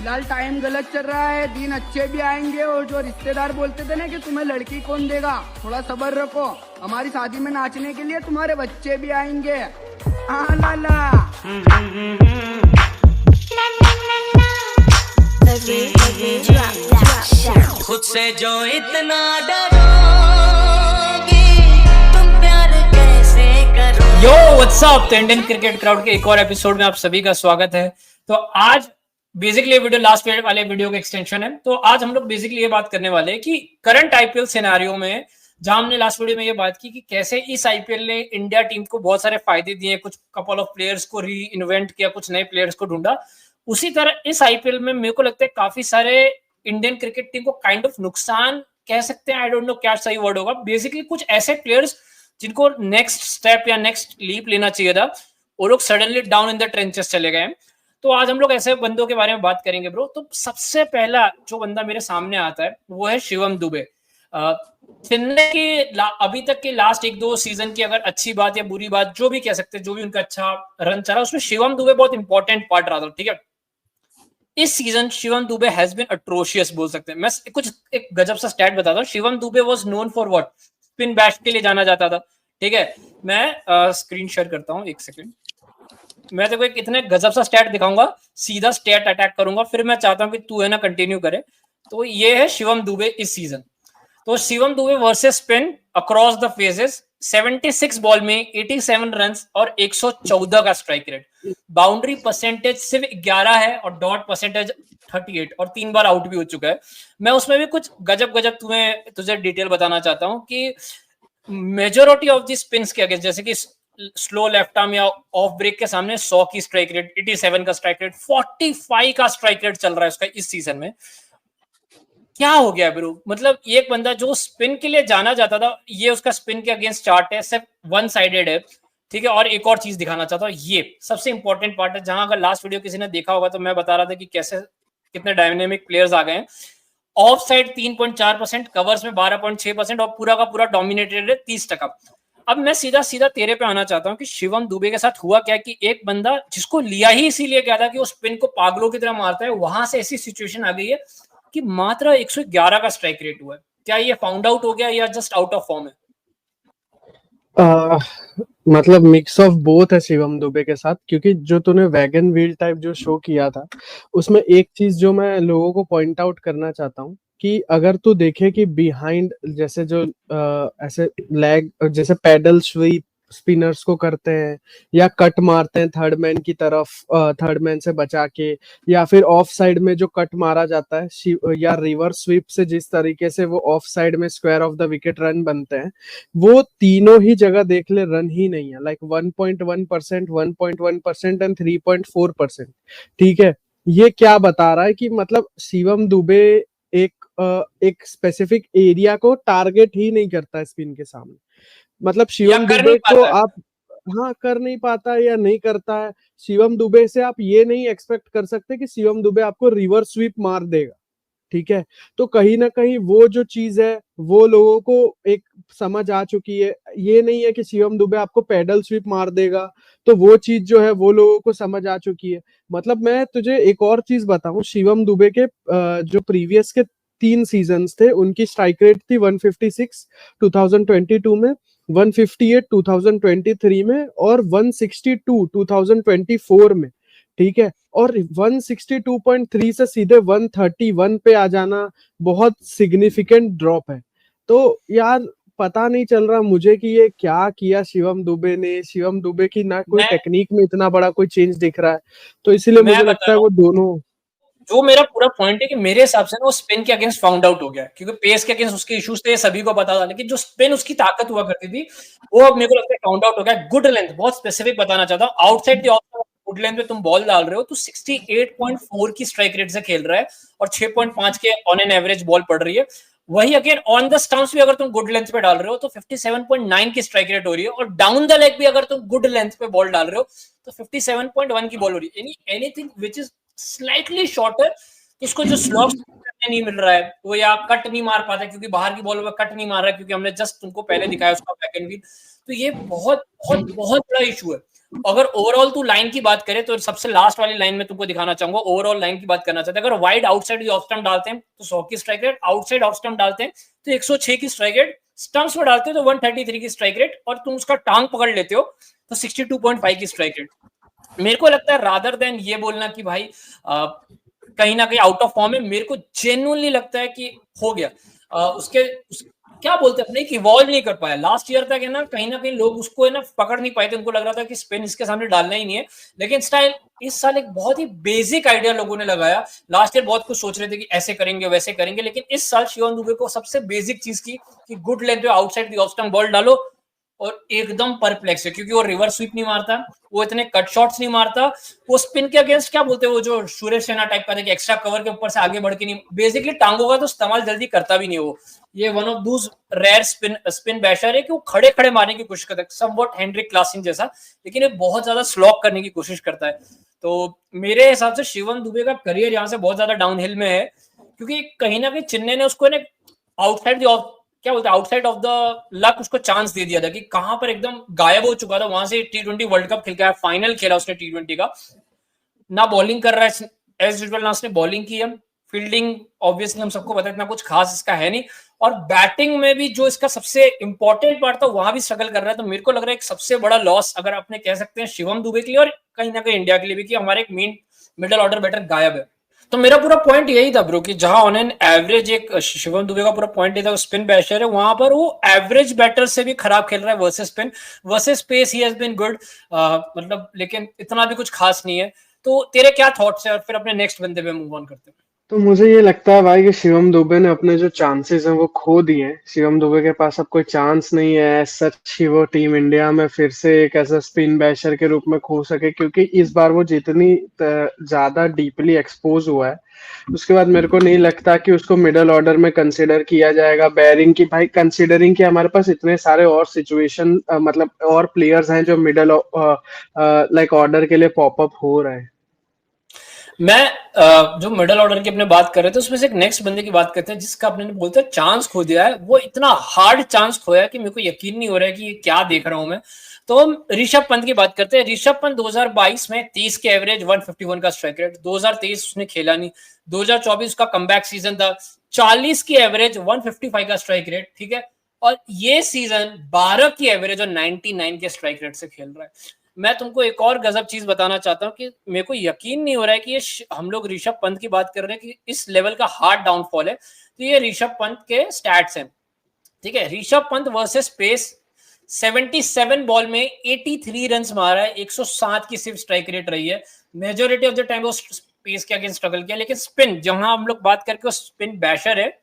फिलहाल टाइम गलत चल रहा है, दिन अच्छे भी आएंगे। और जो रिश्तेदार बोलते थे ना कि तुम्हें लड़की कौन देगा, थोड़ा सब्र रखो, हमारी शादी में नाचने के लिए तुम्हारे बच्चे भी आएंगे। लाला खुद से जो इतना डरोगे तुम प्यार कैसे करो। यो व्हाट्स अप, तो इंडियन क्रिकेट क्राउड के एक और एपिसोड में आप सभी का स्वागत है। तो आज बेसिकली ये वीडियो लास्ट वाले वीडियो का एक्सटेंशन है। तो आज हम लोग बेसिकली ये बात करने वाले हैं कि करंट आईपीएल सिनेरियो में, जहां हमने लास्ट वीडियो में ये बात की कि कैसे इस आईपीएल ने इंडिया टीम को बहुत सारे फायदे दिए, कुछ कपल ऑफ प्लेयर्स को री इन्वेंट किया, कुछ नए प्लेयर्स को ढूंढा। उसी तरह इस आईपीएल में मेरे को लगता है काफी सारे इंडियन क्रिकेट टीम को काइंड ऑफ नुकसान कह सकते हैं, आई डोंट नो क्या सही वर्ड होगा। बेसिकली कुछ ऐसे प्लेयर्स जिनको नेक्स्ट स्टेप या नेक्स्ट लीप लेना चाहिए था, वो लोग suddenly down in the trenches चले गए। तो आज हम लोग ऐसे बंदों के बारे में बात करेंगे ब्रो। तो सबसे पहला जो बंदा मेरे सामने आता है वो है शिवम दुबे। चेन्नई के अभी तक के लास्ट एक दो सीजन की अगर अच्छी बात या बुरी बात जो भी कह सकते हैं, जो भी उनका अच्छा रन चला, उसमें शिवम दुबे बहुत इंपॉर्टेंट पार्ट रहा था। ठीक है, इस season Shivam Dube has been atrocious बोल सकते हैं। मैं कुछ एक गजब सा स्टैट बताता हूँ। Shivam Dubey was known for what? Spin bat के लिए जाना जाता था। ठीक है, मैं स्क्रीन शेयर करता हूँ, एक सेकंड। मैं तेरे को एक इतने गजब सा स्टैट दिखाऊंगा, सीधा स्टैट अटैक करूंगा, फिर मैं चाहता हूँ कि तू है ना कंटिन्यू करे। तो ये है शिवम दुबे इस सीजन। तो Shivam Dubey versus spin across the phases, 76 ball में 87 रन्स और 114 का स्ट्राइक रेट। बाउंड्री परसेंटेज सिर्फ 11 है और डॉट परसेंटेज 38, और 3 बार आउट भी हो चुका है। मैं उसमें भी कुछ गजब तुझे डिटेल बताना चाहता हूं कि मेजोरिटी ऑफ द स्पिन्स के अगेंस्ट, जैसे कि स्लो लेफ्ट आर्म या ऑफ ब्रेक के सामने 100 की स्ट्राइक रेट, 87 का स्ट्राइक रेट, 45 का स्ट्राइक रेट चल रहा है उसका इस सीजन में। क्या हो गया ब्रो? मतलब एक बंदा जो स्पिन के लिए जाना जाता था, ये उसका स्पिन के अगेंस्ट चार्ट है, सिर्फ वन साइडेड है। ठीक है, और एक और चीज दिखाना चाहता हूँ, ये सबसे इंपॉर्टेंट पार्ट है, जहां अगर लास्ट वीडियो किसी ने देखा होगा तो मैं बता रहा था कि कैसे कितने डायनेमिक प्लेयर्स आ गए हैं। ऑफ साइड 3.4%, कवर्स में 12.6% और पूरा का पूरा डोमिनेटेड है 30%। अब मैं सीधा सीधा तेरे पे आना चाहता हूँ कि शिवम दुबे के साथ हुआ क्या कि एक बंदा जिसको लिया ही इसीलिए गया था कि वो स्पिन को पागलों की तरह मारता है, वहां से ऐसी सिचुएशन आ गई है कि मात्र 111 का स्ट्राइक रेट हुआ है। क्या ये फाउंड आउट हो गया या जस्ट आउट ऑफ फॉर्म है? मतलब मिक्स ऑफ बोथ है शिवम दुबे के साथ, क्योंकि जो तूने वैगन व्हील टाइप जो शो किया था उसमें एक चीज जो मैं लोगों को पॉइंट आउट करना चाहता हूँ कि अगर तू देखे कि बिहाइंड जैसे जो ऐसे लेग जैसे पैडल स्वीप स्पिनर्स को करते हैं या कट मारते हैं थर्ड मैन की तरफ, थर्ड मैन से बचा के, या फिर ऑफ साइड में जो कट मारा जाता है या रिवर्स स्वीप से जिस तरीके से वो ऑफ साइड में square of the wicket run बनते हैं, वो तीनों ही जगह देख ले रन ही नहीं है। Like 1.1%, 1.1% and 3.4%। ठीक है, ये क्या बता रहा है कि मतलब शिवम दुबे एक स्पेसिफिक एरिया को टारगेट ही नहीं करता है स्पिन के सामने। मतलब शिवम दुबे को आप कर नहीं पाता है या नहीं करता है। शिवम दुबे से आप ये नहीं एक्सपेक्ट कर सकते कि शिवम दुबे आपको रिवर्स स्वीप मार देगा। ठीक है, तो कहीं ना कहीं वो जो चीज है वो लोगों को एक समझ आ चुकी है। ये नहीं है कि शिवम दुबे आपको पैडल स्वीप मार देगा, तो वो चीज जो है वो लोगों को समझ आ चुकी है। मतलब मैं तुझे एक और चीज बताऊं, शिवम दुबे के जो प्रीवियस के 3 सीजन्स थे उनकी स्ट्राइक रेट थी 156 2022 में, 158 2023 में और 162 2024 में। ठीक है, और 162.3 से सीधे 131 पे आ जाना बहुत सिग्निफिकेंट ड्रॉप है। तो यार पता नहीं चल रहा मुझे कि ये क्या किया शिवम दुबे ने। शिवम दुबे की ना कोई टेक्निक में इतना बड़ा कोई चेंज दिख रहा है, तो इसीलिए मुझे लगता है वो दोनों, जो मेरा पूरा पॉइंट है कि मेरे हिसाब से ना वो स्पिन के अगेंस्ट फाउंड आउट हो गया, क्योंकि पेस के अगेंस्ट उसके इश्यूज थे, सभी को पता था, लेकिन जो स्पिन उसकी ताकत हुआ करती थी वो अब मेरे को लगता है फाउंड आउट हो गया। गुड लेंथ, बहुत स्पेसिफिक बताना चाहता हूँ, outside the of good length पे तुम बॉल डाल रहे हो तो 68.4 की स्ट्राइक रेट से खेल रहा है और 6.5 के ऑन एन एवरेज बॉल पड़ रही है। वही अगेन ऑन द स्टंप्स भी अगर तुम गुड लेंथ पे डाल रहे हो तो 57.9 की स्ट्राइक रेट हो रही है, और डाउन द लेग भी अगर तुम गुड लेंथ पे बॉल डाल रहे हो तो 57.1 की बॉल हो रही है। Anything which is slightly shorter, इसको जो स्लॉट करने नहीं मिल रहा है वो, या कट नहीं मार पाता क्योंकि बाहर की बॉल में कट नहीं मार रहा है, क्योंकि हमने जस्ट तुमको पहले दिखाया उसका बैक एंड व्हील। तो ये बहुत बहुत बहुत बड़ा इशू है। अगर ओवरऑल तू लाइन की बात करे तो सबसे लास्ट वाली लाइन में तुमको दिखाना चाहूंगा, ओवरऑल लाइन की बात करना चाहते हैं। अगर वाइड आउटसाइड ऑफ स्टंप डालते हैं तो 100 की strike rate, outside off stump डालते हैं तो 106 की स्ट्राइक रेट, स्टंप्स में डालते हो तो 133 की स्ट्राइक रेट, और तुम उसका टांग पकड़ लेते हो तो 62.5 की स्ट्राइक रेट। मेरे को लगता है रादर देन ये बोलना कि भाई कहीं ना कहीं आउट ऑफ फॉर्म है, मेरे को जेन्युइनली लगता है कि हो गया। क्या बोलते हैं अपने कि इवॉल्व नहीं कर पाया लास्ट ईयर तक, है ना, कहीं ना कहीं लोग उसको है ना पकड़ नहीं पाए थे, उनको लग रहा था कि स्पिन इसके सामने डालना ही नहीं है। लेकिन स्टाइल इस साल एक बहुत ही बेसिक आइडिया लोगों ने लगाया। लास्ट ईयर बहुत कुछ सोच रहे थे कि ऐसे करेंगे वैसे करेंगे, लेकिन इस साल शिवम दुबे को सबसे बेसिक चीज की कि गुड लेंथ पे outside the off stump ball डालो, और एकदम परप्लेक्स है क्योंकि वो रिवर्स स्वीप नहीं मारता, वो इतने कट शॉट्स नहीं मारता, वो स्पिन के अगेंस्ट क्या बोलते हैं वो जो सुरेश रैना टाइप का था कि एक्स्ट्रा कवर के ऊपर से आगे बढ़ के नहीं, बेसिकली टांगों का तो इस्तेमाल जल्दी करता भी नहीं वो। ये वन ऑफ दूस रेयर स्पिन बैशर है कि वो खड़े खड़े मारने की कोशिश करता है, समवॉट हेनरिक क्लासन जैसा, लेकिन ये बहुत ज्यादा स्लॉक करने की कोशिश करता है। तो मेरे हिसाब से शिवम दुबे का करियर यहाँ से बहुत ज्यादा डाउनहिल में है, क्योंकि कहीं ना कहीं चेन्नई ने उसको आउटसाइड क्या बोलते हैं आउटसाइड ऑफ द लक उसको चांस दे दिया था कि कहां पर एकदम गायब हो चुका था, वहां से T20 वर्ल्ड कप खेल के आया, फाइनल खेला उसने T20 का, ना बॉलिंग कर रहा है एज यूजुअल, ना उसने बॉलिंग की है, फील्डिंग ऑब्वियसली हम सबको पता है इतना कुछ खास इसका है नहीं, और बैटिंग में भी जो इसका सबसे इंपॉर्टेंट पार्ट था वहां भी स्ट्रगल कर रहा है। तो मेरे को लग रहा है एक सबसे बड़ा लॉस अगर अपने कह सकते हैं शिवम दुबे के लिए और कहीं ना कहीं इंडिया के लिए भी, कि हमारे एक मेन मिडिल ऑर्डर बैटर गायब है। तो मेरा पूरा पॉइंट यही था ब्रो कि जहां ऑन एन एवरेज एक शिवम दुबे का पूरा पॉइंट ये था स्पिन बैशर है, वहां पर वो एवरेज बैटर से भी खराब खेल रहा है versus spin, versus pace he has been good, मतलब लेकिन इतना भी कुछ खास नहीं है। तो तेरे क्या थॉट्स है, और फिर अपने नेक्स्ट बंदे पे मूव ऑन करते हैं। तो मुझे ये लगता है भाई कि शिवम दुबे ने अपने जो चांसेस हैं वो खो दिए हैं। शिवम दुबे के पास अब कोई चांस नहीं है सच ही वो टीम इंडिया में फिर से एक ऐसा स्पिन बैशर के रूप में खो सके, क्योंकि इस बार वो जितनी ज्यादा डीपली एक्सपोज हुआ है उसके बाद मेरे को नहीं लगता कि उसको मिडिल ऑर्डर में कंसिडर किया जाएगा। बैरिंग की भाई कंसिडरिंग कि हमारे पास इतने सारे और सिचुएशन मतलब और प्लेयर्स हैं जो मिडिल लाइक ऑर्डर के लिए पॉपअप हो रहे हैं। मैं जो मिडिल ऑर्डर की अपने बात कर रहे थे उसमें से एक नेक्स्ट बंदे की बात करते हैं जिसका अपने बोलते हैं चांस खो दिया है, वो इतना हार्ड चांस खोया है कि मेरे को यकीन नहीं हो रहा है कि ये क्या देख रहा हूं मैं। तो हम ऋषभ पंत की बात करते हैं। ऋषभ पंत 2022 में 30 के एवरेज 151 का स्ट्राइक रेट, 2023 उसने खेला नहीं, 2024 का कमबैक सीजन था, 40 की एवरेज 155 का स्ट्राइक रेट, ठीक है, और ये सीजन 12 की एवरेज और 99 के स्ट्राइक रेट से खेल रहा है। मैं तुमको एक और गजब चीज बताना चाहता हूँ कि मेरे को यकीन नहीं हो रहा है कि ये हम लोग ऋषभ पंत की बात कर रहे हैं कि इस लेवल का हार्ड डाउनफॉल है। तो ये ऋषभ पंत के स्टैट्स हैं, ठीक है। Rishabh Pant versus pace 77 ball में 83 रन मारा है, 107 की सिर्फ स्ट्राइक रेट रही है। मेजोरिटी ऑफ द टाइम वो पेस के अगेंस्ट स्ट्रगल किया, लेकिन स्पिन जहां हम लोग बात करके स्पिन बैशर है,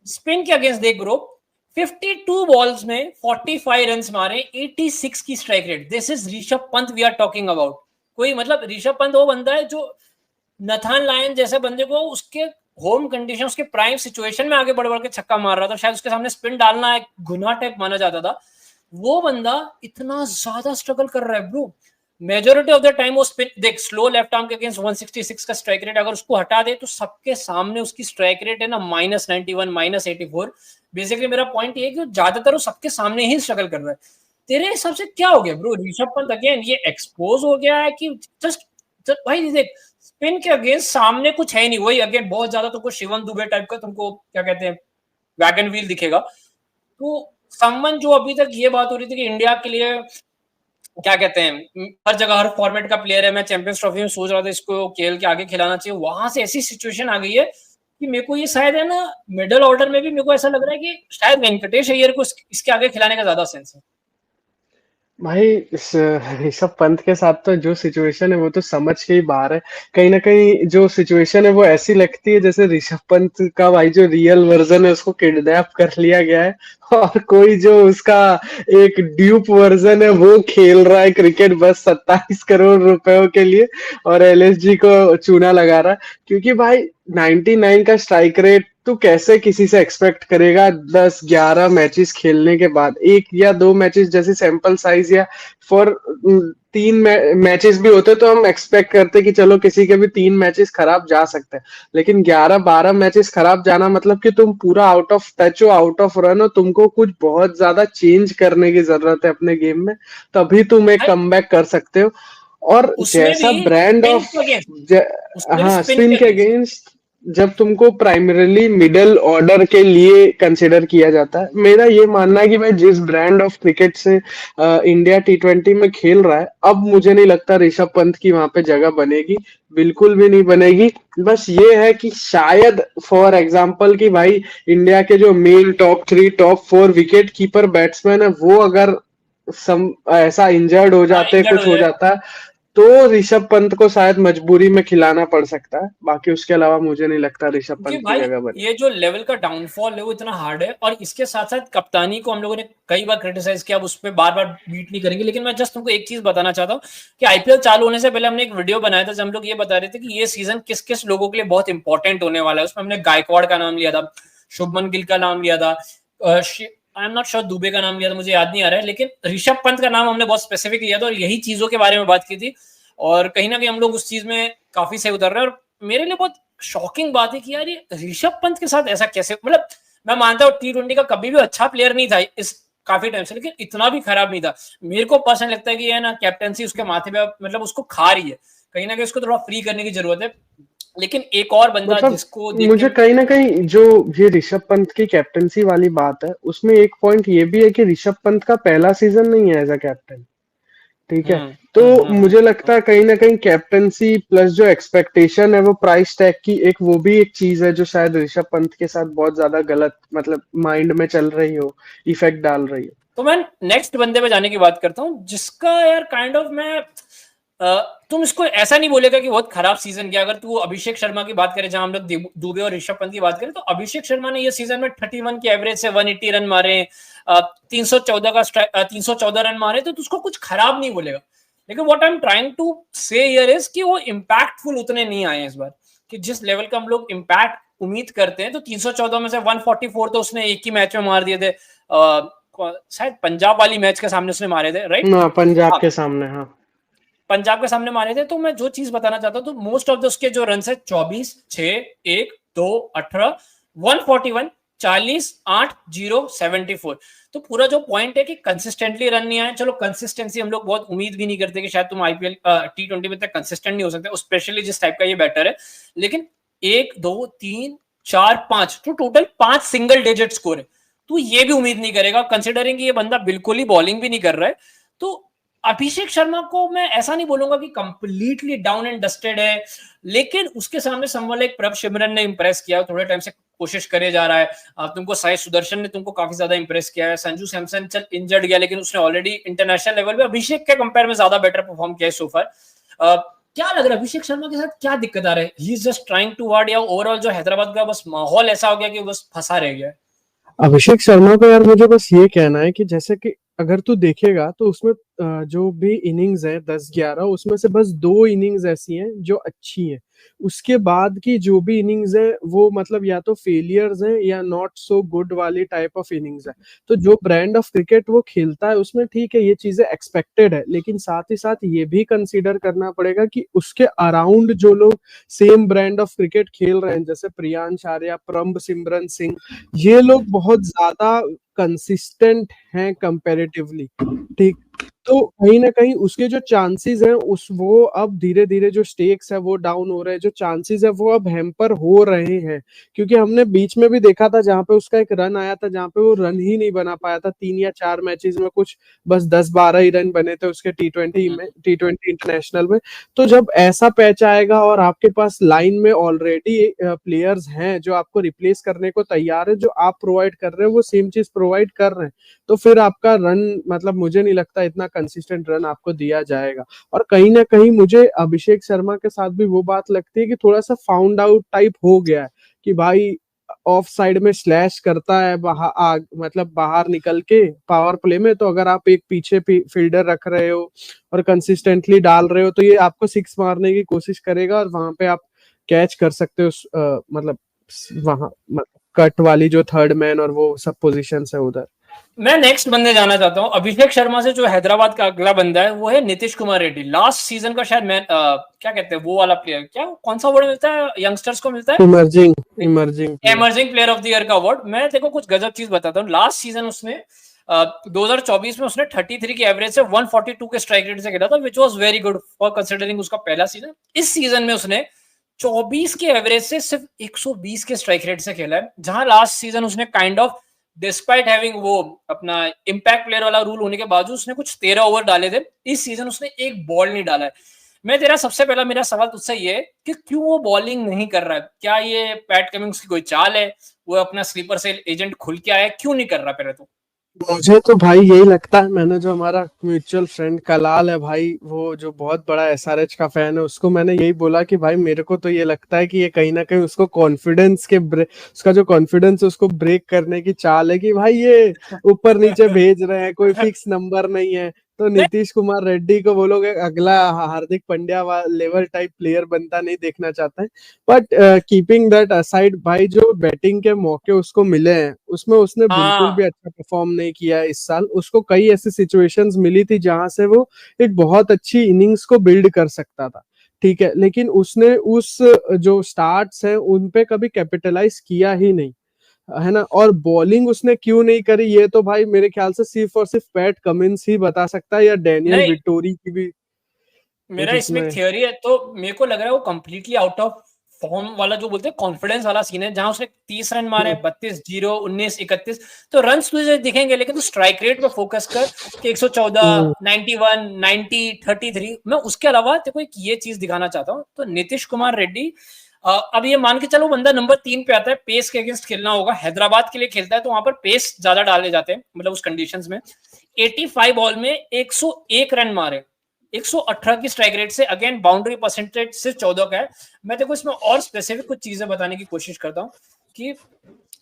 स्पिन के अगेंस्ट देख ब्रो 52 बॉल्स में 45 रन मारे, 86 की strike rate. This is Rishabh Pant we are talking about. कोई मतलब ऋषभ पंत वो बंदा है जो नथान लायन जैसे बंदे को उसके होम कंडीशन, उसके प्राइम सिचुएशन में आगे बढ़ बढ़ के छक्का मार रहा था, शायद उसके सामने स्पिन डालना एक गुनाह टाइप माना जाता था। वो बंदा इतना ज्यादा स्ट्रगल कर रहा है bro. Majority of the time वो स्पिन देख, स्लो लेफ्ट आर्म के अगेंस्ट 166 का स्ट्राइक रेट, अगर उसको हटा दे तो सबके सामने उसकी स्ट्राइक रेट है ना -91, -84। बेसिकली मेरा पॉइंट ये है कि ज्यादातर वो सबके सामने ही स्ट्रगल कर रहा है। तेरे हिसाब से क्या हो गया ब्रो? ऋषभ पंत अगेन ये एक्सपोज हो गया है कि जस्ट भाई देख स्पिन के अगेंस्ट सामने कुछ है नहीं, वही अगेन बहुत ज्यादा तुमको शिवम दुबे टाइप का तुमको क्या कहते हैं वैगन व्हील दिखेगा। तो समवन जो अभी तक ये बात हो रही थी कि इंडिया के लिए क्या कहते हैं हर जगह हर फॉर्मेट का प्लेयर है, मैं चैंपियंस ट्रॉफी में सोच रहा था इसको खेल के आगे खिलाना चाहिए, वहां से ऐसी सिचुएशन आ गई है कि मेरे को ये शायद है ना मिडिल ऑर्डर में भी मेरे को ऐसा लग रहा है कि शायद वेंकटेश अय्यर को इसके आगे खिलाने का ज्यादा सेंस है। भाई ऋषभ पंत के साथ तो जो सिचुएशन है वो तो समझ के ही बाहर है। कहीं ना कहीं जो सिचुएशन है वो ऐसी लगती है जैसे ऋषभ पंत का भाई जो रियल वर्जन है उसको किडनैप कर लिया गया है और कोई जो उसका एक ड्यूप वर्जन है वो खेल रहा है क्रिकेट बस 27 करोड़ रुपयों के लिए और LSG को चूना लगा रहा है। क्योंकि भाई 99 का स्ट्राइक रेट तू कैसे किसी से एक्सपेक्ट करेगा 10-11 मैचेस खेलने के बाद, एक या दो मैचेस जैसे सैंपल साइज, या फॉर 3 मैचेस भी होते तो हम एक्सपेक्ट करते कि चलो किसी के भी 3 मैचेस खराब जा सकते हैं, लेकिन 11-12 मैचेस खराब जाना मतलब कि तुम पूरा आउट ऑफ टच हो, आउट ऑफ रन हो, तुमको कुछ बहुत ज्यादा चेंज करने की जरूरत है अपने गेम में, तभी तुम एक भाई कमबैक कर सकते हो। और उसमें जैसा भी ब्रांड स्पिन ऑफ के अगेंस्ट, उसमें भी हाँ, स्पिन स्पिन के के अगेंस्ट। अगेंस्ट जब तुमको प्राइमरीली मिडिल ऑर्डर के लिए कंसिडर किया जाता है, मेरा ये मानना है कि भाई जिस ब्रांड ऑफ क्रिकेट से इंडिया T20 में खेल रहा है, अब मुझे नहीं लगता ऋषभ पंत की वहां पे जगह बनेगी, बिल्कुल भी नहीं बनेगी। बस ये है कि शायद फॉर एग्जांपल कि भाई इंडिया के जो main top 3 top 4 wicket keeper batsman है, वो अगर ऐसा इंजर्ड हो हाँ, जाते, इंजर्ड हो कुछ हो जाए। जाता है, तो ऋषभ पंत को शायद मजबूरी में खिलाना पड़ सकता है। बाकी उसके अलावा मुझे नहीं लगता ऋषभ क्योंकि पंत की भाई जगह बने। ये जो लेवल का डाउनफॉल है वो इतना हार्ड है, और इसके साथ साथ कप्तानी को हम लोगों ने कई बार क्रिटिसाइज किया, अब उस पर बार बार बीट नहीं करेंगे, लेकिन मैं जस्ट तुमको एक चीज बताना चाहता हूँ कि आईपीएल चालू होने से पहले हमने एक वीडियो बनाया था, जब हम लोग ये बता रहे थे कि ये सीजन किस किस लोगों के लिए बहुत इंपॉर्टेंट होने वाला है। उसमें हमने गायकवाड़ का नाम लिया था, शुभमन गिल का नाम लिया था, I am not sure Dubey का नाम लिया था, मुझे याद नहीं आ रहा है, लेकिन ऋषभ पंत का नाम हमने बहुत स्पेसिफिक लिया था और यही चीजों के बारे में बात की थी। और कहीं ना कहीं हम लोग उस चीज में काफी सही उतर रहे हैं। और मेरे लिए बहुत शॉकिंग बात है कि यार ये ऋषभ पंत के साथ ऐसा कैसे, मतलब मैं मानता हूँ T20 का कभी भी अच्छा प्लेयर नहीं था इस काफी टाइम से, लेकिन इतना भी खराब नहीं था। मेरे को पर्सनल लगता है कि ये ना कैप्टनसी उसके माथे पे मतलब उसको खा रही है, कहीं ना कहीं उसको थोड़ा फ्री करने की जरूरत है। लेकिन एक और बंदा मतलब जिसको देख के मुझे कहीं ना कहीं जो ये ऋषभ पंत की कैप्टनसी वाली बात है, उसमें एक पॉइंट ये भी है कि ऋषभ पंत का पहला सीजन नहीं है एज अ कैप्टन, ठीक है। तो मुझे लगता है कहीं ना कहीं कैप्टनसी प्लस जो एक्सपेक्टेशन है वो प्राइस टैग की, एक वो भी एक चीज है जो शायद ऋषभ पंत के साथ बहुत ज्यादा गलत मतलब माइंड में चल रही हो, इफेक्ट डाल रही हो। तो मैं नेक्स्ट बंदे पे जाने की बात करता हूँ, जिसका यार काइंड ऑफ मैं तुम इसको ऐसा नहीं बोलेगा कि बहुत खराब सीजन किया। अगर तू अभिषेक शर्मा की बात करें, जहां हम लोग दुबे और ऋषभ पंत की बात करें, तो अभिषेक शर्मा ने ये सीजन में 31 की एवरेज से 180 रन मारे, 314 रन मारे, तो उसको कुछ खराब नहीं बोलेगा। लेकिन what I am trying to say here is कि वो इंपैक्टफुल उतने नहीं आए इस बार, कि जिस लेवल का हम लोग इंपैक्ट उम्मीद करते हैं। तो 314 में से 144 तो उसने एक ही मैच में मार दिए थे, शायद पंजाब वाली मैच के सामने उसने मारे थे, राइट? हाँ, पंजाब के सामने, हाँ। पंजाब के सामने मारे थे। तो मैं जो चीज बताना चाहता हूँ, तो मोस्ट ऑफ द उसके जो रन है 24, 6, 1, 2, 18, 141, 40, 8, 0, 74। तो पूरा जो पॉइंट है कि कंसिस्टेंटली रन नहीं आए। चलो कंसिस्टेंसी हम लोग बहुत उम्मीद भी नहीं करते कि शायद तुम आईपीएल T20 में इतना कंसिस्टेंट नहीं हो सकते, स्पेशली जिस टाइप का ये बैटर है। लेकिन 1, 2, 3, 4, 5, तो टोटल 5 सिंगल डिजिट स्कोर है। तो ये भी उम्मीद नहीं करेगा, कंसिडरिंग ये बंदा बिल्कुल ही बॉलिंग भी नहीं कर रहा है। तो अभिषेक शर्मा को मैं ऐसा नहीं बोलूंगा कि कंप्लीटली डाउन एंड डस्टेड है, लेकिन उसके सामने समवन लाइक प्रभ सिमरन ने इंप्रेस किया, थोड़े टाइम से कोशिश करे जा रहा है। तुमको साई सुदर्शन ने तुमको काफी ज्यादा इंप्रेस किया है। संजू सैमसन चल इंजर्ड गया, लेकिन उसने ऑलरेडी इंटरनेशनल लेवल पे अभिषेक के कंपेयर में ज्यादा बेटर परफॉर्म किया है सो फार। क्या लग रहा है अभिषेक शर्मा के साथ क्या दिक्कत आ रहा है? He is just trying to word, या ओवरऑल जो हैदराबाद का बस माहौल ऐसा हो गया कि बस फंसा रह गया है? अभिषेक शर्मा को यार मुझे बस ये कहना है कि जैसे कि अगर तू देखेगा तो उसमें जो भी इनिंग्स है 10-11, उसमें से बस 2 इनिंग्स ऐसी हैं जो अच्छी हैं। उसके बाद की जो भी इनिंग्स है वो मतलब या तो फेलियर्स हैं या नॉट सो गुड वाली टाइप ऑफ इनिंग्स है। तो जो ब्रांड ऑफ क्रिकेट वो खेलता है उसमें ठीक है, ये चीजें एक्सपेक्टेड है, लेकिन साथ ही साथ ये भी कंसीडर करना पड़ेगा कि उसके अराउंड जो लोग सेम ब्रांड ऑफ क्रिकेट खेल रहे हैं, जैसे प्रियांश आर्या, प्रभ सिमरन सिंह, ये लोग बहुत ज्यादा कंसिस्टेंट हैं कंपैरेटिवली, ठीक। तो कहीं ना कहीं उसके जो चांसेस हैं उस वो अब धीरे धीरे जो स्टेक्स है वो डाउन हो रहे हैं, जो चांसेस है वो अब हैम्पर हो रहे हैं। क्योंकि हमने बीच में भी देखा था जहां पे उसका एक रन आया था, जहां पे वो रन ही नहीं बना पाया था 3 या 4 मैचेस में, कुछ बस 10-12 ही रन बने थे उसके T20 इंटरनेशनल में। तो जब ऐसा पैच आएगा और आपके पास लाइन में ऑलरेडी प्लेयर्स हैं जो आपको रिप्लेस करने को तैयार है, जो आप प्रोवाइड कर रहे हो वो सेम चीज प्रोवाइड कर रहे हैं, तो फिर आपका रन मतलब मुझे नहीं लगता इतना कंसिस्टेंट रन आपको दिया जाएगा। और कहीं ना कहीं मुझे अभिषेक शर्मा के साथ भी वो बात लगती है कि थोड़ा सा फाउंड आउट टाइप हो गया है कि भाई ऑफ साइड में स्लैश करता है मतलब बाहर निकल के पावर प्ले में, तो अगर आप एक पीछे फील्डर रख रहे हो और कंसिस्टेंटली डाल रहे हो तो ये आपको 6 मारने की कोशिश करेगा और वहां पे आप कैच कर सकते हो मतलब वहां कट वाली जो थर्ड मैन और वो सब पोजीशन है उधर। मैं नेक्स्ट बंदे जाना चाहता हूँ अभिषेक शर्मा से। जो हैदराबाद का अगला बंदा है वो है नीतीश कुमार रेड्डी। लास्ट सीजन का शायद मैं क्या कहते हैं वो वाला प्लेयर, क्या कौन सा अवार्ड मिलता है यंगस्टर्स को, मिलता है emerging player of the year का अवार्ड। मैं देखो कुछ गजब चीज बताता हूँ। लास्ट सीजन उसने 2024 में उसने 33 की एवरेज से 142 के स्ट्राइक रेट से खेला था, which was very good for considering उसका पहला सीजन। इस सीजन में उसने 24 के एवरेज से सिर्फ 120 के स्ट्राइक रेट से खेला है, जहां लास्ट सीजन उसने काइंड ऑफ डिस्पाइट हैविंग वो अपना इंपैक्ट प्लेयर वाला रूल होने के बावजूद उसने कुछ 13 ओवर डाले थे। इस सीजन उसने एक बॉल नहीं डाला है। मैं तेरा सबसे पहला मेरा सवाल तुझसे ये है कि क्यों वो बॉलिंग नहीं कर रहा है? क्या ये पैट कमिंग्स की कोई चाल है? वो अपना स्लीपर सेल एजेंट खुल के आया, क्यों नहीं कर रहा पहले तो? मुझे तो भाई यही लगता है, मैंने जो हमारा म्यूचुअल फ्रेंड कलाल है भाई, वो जो बहुत बड़ा एसआरएच का फैन है, उसको मैंने यही बोला कि भाई मेरे को तो ये लगता है कि ये कहीं ना कहीं उसको कॉन्फिडेंस के उसका जो कॉन्फिडेंस है उसको ब्रेक करने की चाल है कि भाई ये ऊपर नीचे भेज रहे हैं, कोई फिक्स नंबर नहीं है। तो नीतीश कुमार रेड्डी को वो लोग अगला Hardik Pandya level type player बनता नहीं देखना चाहते हैं। बट कीपिंग दैट असाइड भाई, जो बैटिंग के मौके उसको मिले हैं उसमें उसने बिल्कुल भी अच्छा परफॉर्म नहीं किया है इस साल। उसको कई ऐसी सिचुएशंस मिली थी जहां से वो एक बहुत अच्छी इनिंग्स को बिल्ड कर सकता था, ठीक है, लेकिन उसने उस जो स्टार्ट्स हैं उन पे कभी कैपिटलाइज किया ही नहीं, है ना। और बॉलिंग उसने क्यों नहीं करी ये तो भाई मेरे ख्याल से सिर्फ और सिर्फ पैट कमिंस ही बता सकता है, या डैनियल विटोरी की भी मेरा इसमें एक थियोरी है। तो मेरे को लग रहा है वो कंप्लीटली आउट ऑफ फॉर्म वाला जो बोलते हैं कॉन्फिडेंस वाला सीन है, जहां उसने 30 रन मारे, 32 0 19 31। तो रन तुझे दिखेंगे लेकिन तू स्ट्राइक रेट पे फोकस कर कि 114 91 90 33। मैं उसके अलावा तेको एक ये चीज दिखाना चाहता हूँ। तो नीतीश कुमार रेड्डी अब ये मान के चलो बंदा नंबर 3 पे आता है, पेस के अगेंस्ट खेलना होगा, हैदराबाद के लिए खेलता है, तो वहां पर पेस ज्यादा डाले जाते हैं मतलब उस कंडीशंस में। 85 बॉल में 101 रन मारे, 118 की स्ट्राइक रेट से, अगेन बाउंड्री परसेंटेज सिर्फ 14 का है। मैं देखो इसमें और स्पेसिफिक कुछ चीजें बताने की कोशिश करता हूँ कि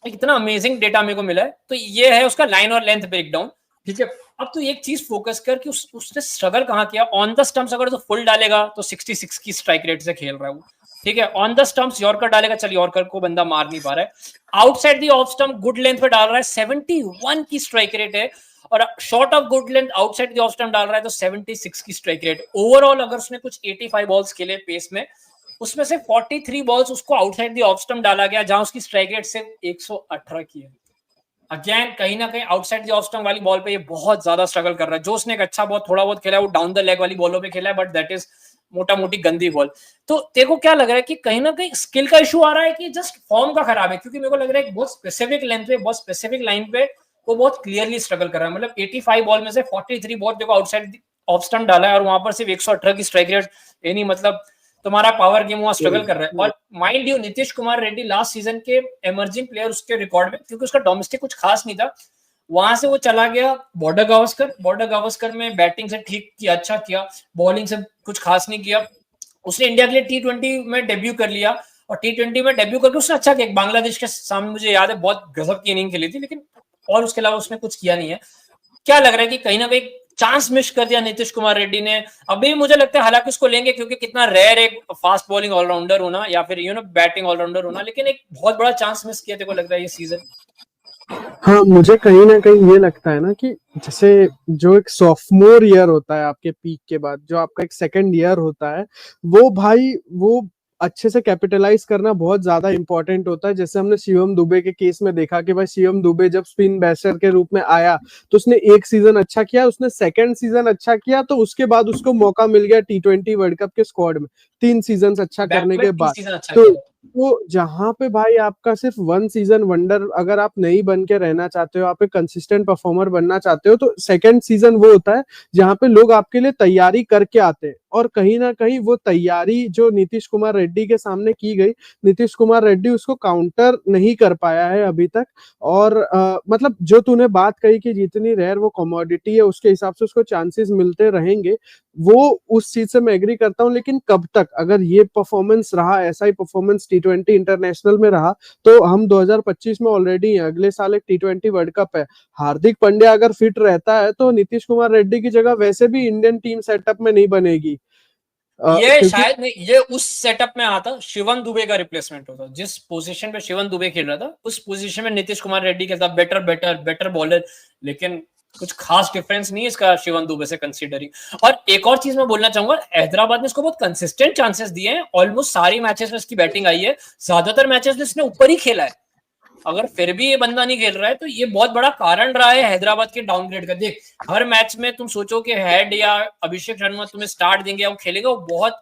इतना अमेजिंग डेटा मेरे को मिला है। तो ये है उसका लाइन और लेंथ ब्रेकडाउन, ठीक है। अब तो एक चीज फोकस कर कि उसने स्ट्रगल कहाँ किया। ऑन द स्टंप्स अगर तो फुल डालेगा तो 66 की स्ट्राइक रेट से खेल रहा है वो, ठीक है। ऑन द स्टंप्स यॉर्कर डालेगा, चल यॉर्कर को बंदा मार नहीं पा रहा है। Outside the off stump good length पे डाल रहा है, 71 की स्ट्राइक रेट है। और short of good length outside the off stump डाल रहा है तो 76 की स्ट्राइक रेट। ओवरऑल अगर उसने कुछ 85 बॉल्स खेले पेस में, उसमें से 43 बॉल्स उसको आउटसाइड दी ऑफ स्टंप डाला गया, जहां उसकी स्ट्राइक रेट सिर्फ 118 की है। अगेन कहीं ना कहीं आउटसाइड दी ऑफ स्टंप वाली बॉल पे ये बहुत ज्यादा स्ट्रगल कर रहा है। जो उसने एक अच्छा बहुत थोड़ा बहुत खेला है वो डाउन द लेग वाली बॉलों पे खेला है, बट दैट इज मोटा मोटी गंदी बॉल। तो तेरे को क्या लग रहा है कि कहीं ना कहीं स्किल का इशू आ रहा है कि जस्ट फॉर्म का खराब है? क्योंकि मेरे को लग रहा है बहुत स्पेसिफिक लेंथ पे, बहुत स्पेसिफिक लाइन पे वो बहुत क्लियरली स्ट्रगल कर रहा है। मतलब 85 बॉल में से 43 बॉल देखो आउटसाइड ऑफ स्टंप डाला है और वहां पर सिर्फ 118 की स्ट्राइक रेट, यानी मतलब तुम्हारा पावर गेम वहां स्ट्रगल कर रहा है। और mind you Nitish Kumar Reddy last season के एमर्जिंग प्लेयर उसके रिकॉर्ड में, क्योंकि उसका डोमेस्टिक कुछ खास नहीं था, वहां से वो चला गया बॉर्डर गावस्कर में बैटिंग से ठीक किया, अच्छा किया, बॉलिंग से कुछ खास नहीं किया। उसने इंडिया के लिए T20 में डेब्यू कर लिया और T20 में डेब्यू करके उसने अच्छा किया। बांग्लादेश के सामने मुझे याद है बहुत गजब की इनिंग खेली थी, लेकिन और उसके अलावा उसने कुछ किया नहीं है। क्या लग रहा है कि कहीं ना कहीं चांस मिस कर दिया नीतीश कुमार रेड्डी ने? अभी मुझे लगता है हालांकि उसको लेंगे क्योंकि कितना रेयर एक फास्ट बॉलिंग ऑलराउंडर होना या फिर बैटिंग ऑलराउंडर होना, लेकिन एक बहुत बड़ा चांस मिस किया तेरे को लग रहा है ये सीजन? हाँ, मुझे कहीं ना कहीं ये लगता है ना कि जैसे जो एक सॉफ्टमोर ईयर होता है आपके पीक के बाद, जो आपका एक सेकंड ईयर होता है, वो भाई वो अच्छे से कैपिटलाइज करना बहुत ज्यादा इंपॉर्टेंट होता है। जैसे हमने शिवम दुबे के केस में देखा कि भाई शिवम दुबे जब स्पिन बैटर के रूप में आया तो उसने एक सीजन अच्छा किया, उसने सेकंड सीजन अच्छा किया, तो उसके बाद उसको मौका मिल गया T20 वर्ल्ड कप के स्क्वाड में 3 सीजन अच्छा करने के बाद। तो जहां पे भाई आपका सिर्फ 1 सीजन वंडर अगर आप नहीं बन के रहना चाहते हो, आप एक कंसिस्टेंट परफॉर्मर बनना चाहते हो, तो सेकंड सीजन वो होता है जहां पे लोग आपके लिए तैयारी करके आते हैं। और कहीं ना कहीं वो तैयारी जो नीतीश कुमार रेड्डी के सामने की गई, नीतीश कुमार रेड्डी उसको काउंटर नहीं कर पाया है अभी तक। और मतलब जो तूने बात कही कि जितनी रेयर वो कमोडिटी है उसके हिसाब से उसको चांसेस मिलते रहेंगे, वो उस चीज से मैं एग्री करता हूँ। लेकिन कब तक अगर ये परफॉर्मेंस रहा, ऐसा ही परफॉर्मेंस T20 इंटरनेशनल में रहा, तो हम 2025 में ऑलरेडी हैं, अगले साल एक T20 वर्ल्ड कप है। हार्दिक पांड्या अगर फिट रहता है तो नीतीश कुमार रेड्डी की जगह वैसे भी इंडियन टीम सेटअप में नहीं बनेगी। ये शायद नहीं, ये उस सेटअप में आता शिवम दुबे का रिप्लेसमेंट होता। जिस पोजीशन पे शिवम दुबे खेल रहा था उस पोजीशन में नीतीश कुमार रेड्डी के साथ बेटर बॉलर, लेकिन कुछ खास डिफरेंस नहीं है इसका शिवम दुबे से कंसीडरिंग। और एक और चीज मैं बोलना चाहूंगा, हैदराबाद ने इसको बहुत कंसिस्टेंट चांसेस दिए हैं, ऑलमोस्ट सारी मैचेस में इसकी बैटिंग आई है, ज्यादातर मैचेस में इसने ऊपर ही खेला है। अगर फिर भी ये बंदा नहीं खेल रहा है तो ये बहुत बड़ा कारण रहा है हैदराबाद के डाउनग्रेड का। देख, हर मैच में तुम सोचो कि हेड या अभिषेक शर्मा तुम्हें स्टार्ट देंगे या वो खेलेगा, वो बहुत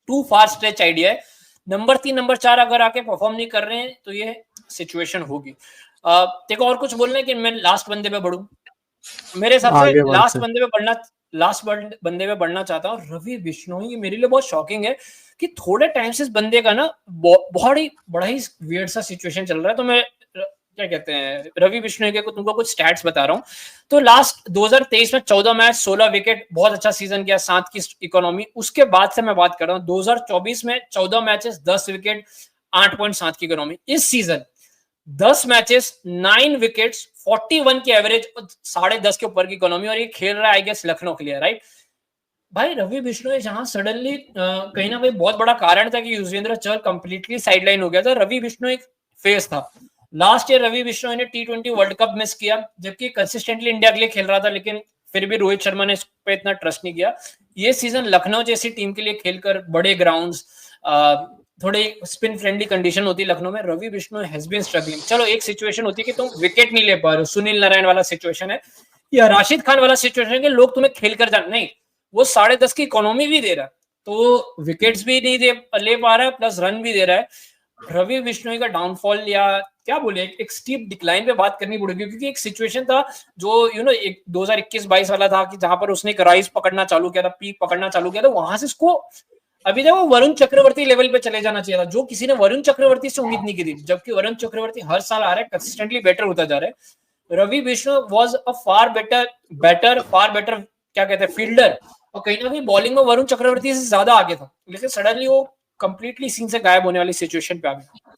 टू फार स्ट्रेच आइडिया है। नंबर 3 नंबर 4 अगर आके परफॉर्म नहीं कर रहे हैं तो ये सिचुएशन होगी। देखो और कुछ बोलना है कि मैं लास्ट बंदे पे बढ़ूं? मेरे हिसाब से लास्ट बंदे पे बढ़ना चाहता हूँ रवि बिश्नोई। मेरे लिए बहुत शॉकिंग है कि थोड़े टाइम से इस बंदे का ना बहुत ही बड़ा ही वियर्ड सा सिचुएशन चल रहा है। तो मैं क्या कहते हैं रवि बिश्नोई के तुमको कुछ स्टैट्स बता रहा हूँ। तो लास्ट 2023 में 14 मैच 16 विकेट, बहुत अच्छा सीजन किया, 7 की इकोनॉमी। उसके बाद से मैं बात कर रहा हूँ 2024 में 14 मैचेस 10 विकेट 8.7 की इकोनॉमी। इस सीजन 10 मैचेस 9 विकेट्स 41 की एवरेज, 10.5 के ऊपर की इकोनॉमी, और ये खेल रहा है आई गेस लखनऊ के लिए, राइट भाई। रवि बिश्नोई जहां सडनली कहीं ना कहीं बहुत बड़ा कारण था कि युजवेंद्र चहल कंप्लीटली साइडलाइन हो गया था, रवि बिश्नोई एक फेस था। लास्ट ईयर रवि बिश्नोई ने T20 वर्ल्ड कप मिस किया, जबकि कंसिस्टेंटली इंडिया के लिए खेल रहा था, लेकिन फिर भी रोहित शर्मा ने इस पे इतना ट्रस्ट नहीं किया। ये सीजन लखनऊ जैसी टीम के लिए खेलकर, बड़े ग्राउंड्स, थोड़ी स्पिन फ्रेंडली कंडीशन होती है लखनऊ में, Ravi Bishnoi has been struggling. चलो एक सिचुएशन होती है कि तुम विकेट नहीं ले पा रहे हो, सुनील नारायण वाला सिचुएशन है, या राशिद खान वाला सिचुएशन है कि लोग तुम्हें खेल कर जान, नहीं, वो 10.5 की इकोनॉमी भी दे रहा है तो विकेट्स भी नहीं ले पा रहा है, प्लस रन भी दे रहा है। रवि बिश्नोई का डाउनफॉल, या क्या बोले, एक स्टीप डिक्लाइन पे बात करनी पड़ेगी, क्योंकि एक सिचुएशन था जो एक 2021-22 वाला था कि जहां पर उसने एक राइज पकड़ना चालू किया था, पीक पकड़ना चालू किया था, वहां से इसको अभी तक वो वरुण चक्रवर्ती लेवल पे चले जाना चाहिए था, जो किसी ने वरुण चक्रवर्ती से उम्मीद नहीं की थी, जबकि वरुण चक्रवर्ती हर साल आ रहा है, कंसिस्टेंटली बेटर होता जा रहा है। Ravi Bishnoi was a far better क्या कहते हैं फील्डर, और कहीं ना कहीं बॉलिंग में वरुण चक्रवर्ती से ज्यादा आगे था, लेकिन सडनली वो कंप्लीटली सीन से गायब होने वाली सिचुएशन पे आ गया।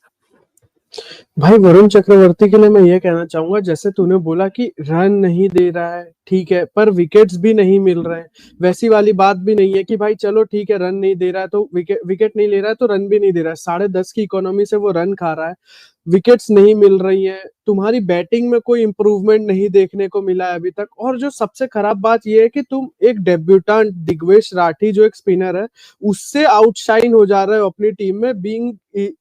भाई वरुण चक्रवर्ती के लिए मैं ये कहना चाहूंगा, जैसे तूने बोला कि रन नहीं दे रहा है, ठीक है, पर विकेट्स भी नहीं मिल रहे हैं, वैसी वाली बात भी नहीं है कि भाई चलो ठीक है रन नहीं दे रहा है तो विकेट नहीं ले रहा है तो रन भी नहीं दे रहा है। 10.5 की इकोनॉमी से वो रन खा रहा है, विकेट्स नहीं मिल रही है, तुम्हारी बैटिंग में कोई इंप्रूवमेंट नहीं देखने को मिला है अभी तक। और जो सबसे खराब बात यह है कि तुम एक डेब्यूटेंट दिग्वेश राठी जो एक स्पिनर है उससे आउटशाइन हो जा रहे हो अपनी टीम में, बीइंग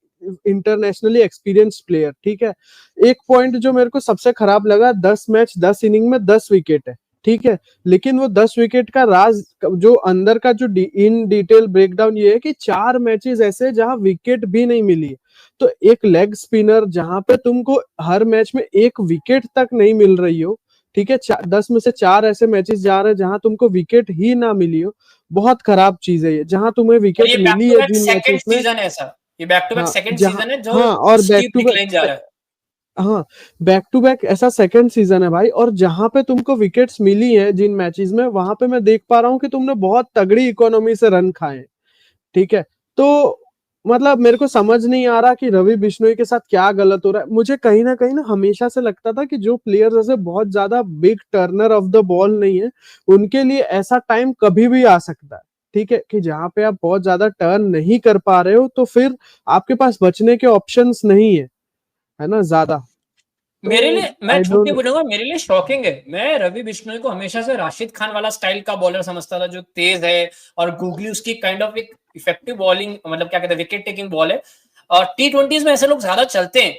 इंटरनेशनली एक्सपीरियंस्ड प्लेयर, ठीक है। एक पॉइंट जो मेरे को सबसे खराब लगा, 10 मैच 10 इनिंग में 10 विकेट है, ठीक है, लेकिन वो 10 विकेट का राज, जो अंदर का जो इन डिटेल ब्रेकडाउन ये है कि 4 मैचेस ऐसे जहां विकेट भी नहीं मिली। तो एक लेग स्पिनर जहां पे तुमको हर मैच में 1 विकेट तक नहीं मिल रही हो, ठीक है, 10 में से 4 ऐसे मैचेस जा रहे हैं जहां तुमको विकेट ही ना मिली हो, बहुत खराब चीज है ये। जहां तुम्हें विकेट मिली है जिन मैचेस में, ये back to back second season है जो और बैक टू बैक जा रहा है, हाँ बैक टू बैक ऐसा सेकंड सीजन है भाई। और जहां पे तुमको विकेट्स मिली है जिन मैचेस में, वहां पे मैं देख पा रहा हूँ कि तुमने बहुत तगड़ी इकोनॉमी से रन खाए, ठीक है। तो मतलब मेरे को समझ नहीं आ रहा कि रवि बिश्नोई के साथ क्या गलत हो रहा है। मुझे कहीं ना हमेशा से लगता था कि जो प्लेयर्स ऐसे बहुत ज्यादा big Turner of the ball नहीं है, उनके लिए ऐसा टाइम कभी भी आ सकता है, ठीक है, कि जहां पे आप बहुत ज्यादा टर्न नहीं कर पा रहे हो तो फिर आपके पास बचने के ऑप्शंस नहीं है ना ज्यादा। मेरे लिए, मैं छुट्टी बोलूंगा, मेरे लिए शॉकिंग है। मैं रवि बिश्नोई को हमेशा से राशिद खान वाला स्टाइल का बॉलर समझता था, जो तेज है और गूगली उसकी काइंड ऑफ एक इफेक्टिव बॉलिंग, मतलब क्या कहते हैं विकेट टेकिंग बॉल है। और T20s में ऐसे लोग ज्यादा चलते हैं,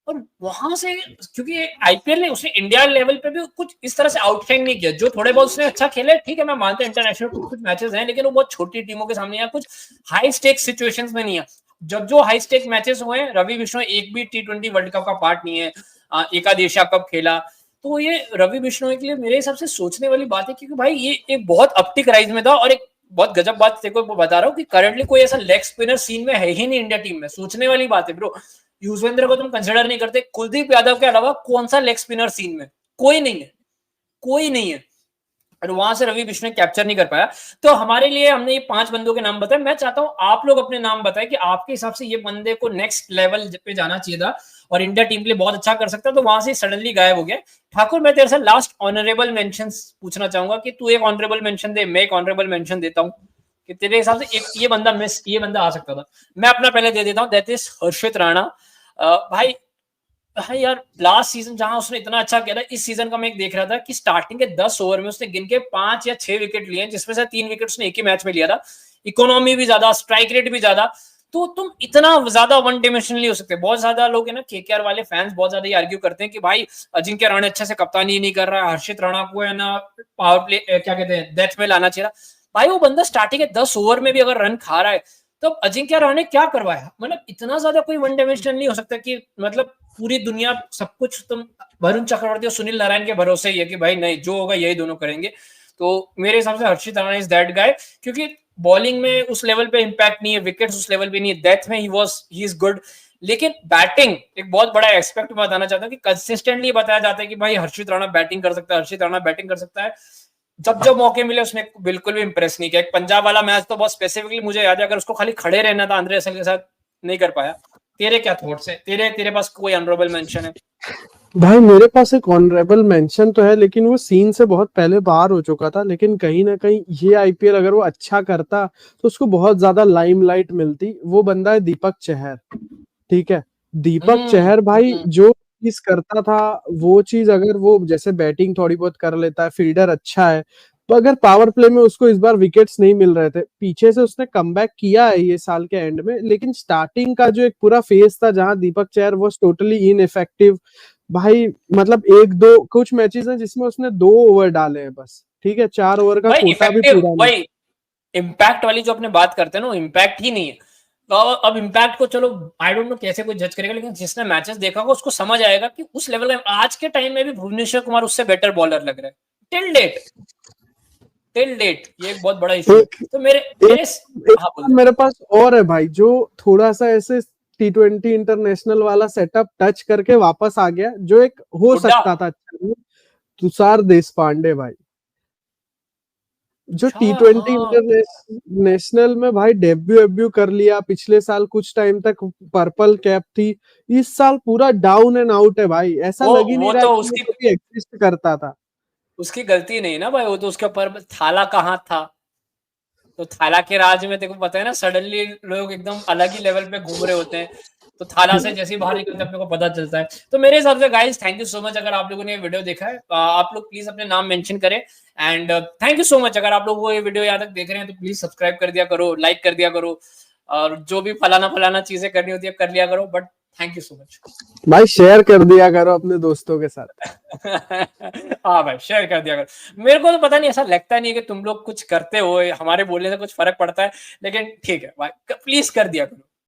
और वहां से क्योंकि आईपीएल ने उसने इंडिया लेवल पे भी कुछ इस तरह से आउटशाइन नहीं किया। जो थोड़े बहुत उसने अच्छा खेले, ठीक है, मैं मानता हूं इंटरनेशनल कुछ मैचेस हैं, लेकिन वो बहुत छोटी टीमों के सामने या कुछ हाई स्टेक सिचुएशंस में नहीं है। जब जो हाई स्टेक मैचेस हुए हैं, रवि बिश्नोई एक भी T20 वर्ल्ड कप का पार्ट नहीं है, एकाद एशिया कप खेला, तो ये रवि बिश्नोई के लिए मेरे हिसाब से सोचने वाली बात है, क्योंकि भाई ये एक बहुत अपटिक राइज में था। और एक बहुत गजब बात तेरे को बता रहा हूँ कि करंटली कोई ऐसा लेग स्पिनर सीन में है ही नहीं इंडिया टीम में। सोचने वाली बात है ब्रो, युजवेंद्र को तुम कंसिडर नहीं करते, कुलदीप यादव के अलावा कौन सा लेग स्पिनर सीन में, कोई नहीं है, कोई नहीं है, और वहां से रवि बिश्नोई कैप्चर नहीं कर पाया। तो हमारे लिए हमने ये 5 बंदों के नाम बताए। मैं चाहता हूं आप लोग अपने नाम बताएं कि आपके हिसाब से ये बंदे को नेक्स्ट लेवल पे जाना चाहिए था और इंडिया टीम के लिए बहुत अच्छा कर सकता, तो वहां से सडनली गायब हो गया। ठाकुर, मैं तेरे से लास्ट ऑनरेबल मेंशंस पूछना चाहूंगा कि तू एक ऑनरेबल मेंशन दे, मैं एक ऑनरेबल मेंशन देता हूं। कि तेरे हिसाब से एक ये बंदा आ सकता था। मैं अपना पहले दे देता हूँ, दैट इज हर्षित राणा। भाई यार लास्ट सीजन जहां उसने इतना अच्छा किया था, इस सीजन का मैं एक देख रहा था कि स्टार्टिंग के 10 ओवर में उसने गिन के 5 या 6 विकेट लिए, जिसमें से 3 विकेट उसने एक ही मैच में लिया था। इकोनॉमी भी ज्यादा, स्ट्राइक रेट भी ज्यादा, तो तुम इतना ज्यादा वन डायमेंशनली हो सकते। बहुत ज्यादा लोग है ना, केकेआर वाले फैंस बहुत ज्यादा ये आर्ग्यू करते हैं कि भाई अजिंक्य रहाणे अच्छे से कप्तानी नहीं कर रहा है, हर्षित राणा को है ना पावर प्ले क्या कहते हैं डेथ में लाना चाहिए। भाई वो बंदा स्टार्टिंग के 10 ओवर में भी अगर रन खा रहा है तो अजिंक्य रहाणे क्या करवाया? मतलब इतना ज्यादा कोई वन डायमेंशनल नहीं हो सकता कि मतलब पूरी दुनिया सब कुछ तुम वरुण चक्रवर्ती और सुनील नारायण के भरोसे ही है कि भाई नहीं जो होगा यही दोनों करेंगे। तो मेरे हिसाब से हर्षित राणा इज दैट गाय, क्योंकि बॉलिंग में उस लेवल पे इंपैक्ट नहीं है, विकेट्स उस लेवल पे नहीं है, डेथ में ही इज गुड, लेकिन बैटिंग एक बहुत बड़ा एक्सपेक्ट मैं बताना चाहता हूँ कि कंसिस्टेंटली बताया जाता है कि भाई हर्षित राणा बैटिंग कर सकता है, हर्षित राणा बैटिंग कर सकता है। जब मौके मिले उसने बिल्कुल भी इंप्रेस नहीं किया। एक पंजाब वाला मैच तो बहुत स्पेसिफिकली मुझे याद है, अगर उसको खाली खड़े रहना था आंद्रे रसेल के साथ, नहीं कर पाया। तेरे क्या थॉट्स है? तेरे पास कोई ऑनरेबल मेंशन है? भाई मेरे पास एक ऑनरेबल मेंशन तो है, लेकिन वो सीन से बहुत पहले बाहर हो चुका था। लेकिन कहीं ना कहीं ये आईपीएल अगर वो अच्छा करता तो उसको बहुत ज्यादा लाइमलाइट मिलती। वो बंदा है दीपक चहर। ठीक है, दीपक चहर भाई जो चीज करता था वो चीज, अगर वो जैसे बैटिंग थोड़ी बहुत कर लेता है, फील्डर अच्छा है, तो अगर पावर प्ले में उसको इस बार विकेट्स नहीं मिल रहे थे, पीछे से उसने कमबैक किया है ये साल के एंड में। लेकिन स्टार्टिंग का जो एक पूरा फेज था जहां Deepak Chahar was totally ineffective भाई, मतलब एक दो कुछ मैचेस हैं जिसमें उसने 2 ओवर डाले हैं बस। ठीक है, 4 ओवर का कोटा भी पूरा नहीं। भाई इम्पैक्ट वाली जो अपने बात करते हैं ना, इम्पैक्ट ही नहीं है। तो अब इम्पैक्ट को चलो आई डोंट नो कैसे कोई जज करेगा, लेकिन जिसने मैचेस देखा होगा उसको समझ आएगा कि उस लेवल में आज के टाइम में भी भुवनेश्वर कुमार उससे बेटर बॉलर लग रहा है टिल डेट। ये एक बहुत बड़ा इशू है। तो मेरे पास और है भाई जो थोड़ा सा ऐसे T20 इंटरनेशनल वाला सेटअप टच करके वापस आ गया, जो एक हो सकता था। तुषार देशपांडे भाई, जो T20 इंटरनेशनल में भाई डेब्यू कर लिया। पिछले साल कुछ टाइम तक पर्पल कैप थी, इस साल पूरा डाउन एंड आउट है भाई। ऐसा लग ही नहीं रहा तो कि उसकी कभी एग्जिस्ट करता था। उसकी गलती नहीं ना भाई, वो तो उसके ऊपर थाला कहाँ था। तो थाला के राज में तेको पता है ना, सडनली लोग एकदम अलग ही लेवल पे घूम रहे होते हैं। तो थाला से जैसे बाहर निकलते अपने को पता चलता है। तो मेरे हिसाब से guys thank you so much. अगर आप लोगों ने ये वीडियो देखा है, आप लोग प्लीज अपने नाम मेंशन करें। And thank you so much. अगर आप लोग वो ये वीडियो यहाँ तक देख रहे हैं तो प्लीज सब्सक्राइब कर दिया करो, लाइक कर दिया करो, और जो भी फलाना चीजें करनी होती है कर लिया करो। But thank you so much भाई, शेयर कर दिया करो अपने दोस्तों के साथ। हाँ भाई शेयर कर दिया करो। मेरे को तो पता नहीं, ऐसा लगता नहीं है कि तुम लोग कुछ करते हो, हमारे बोलने से कुछ फर्क पड़ता है, लेकिन ठीक है भाई प्लीज कर दिया करो।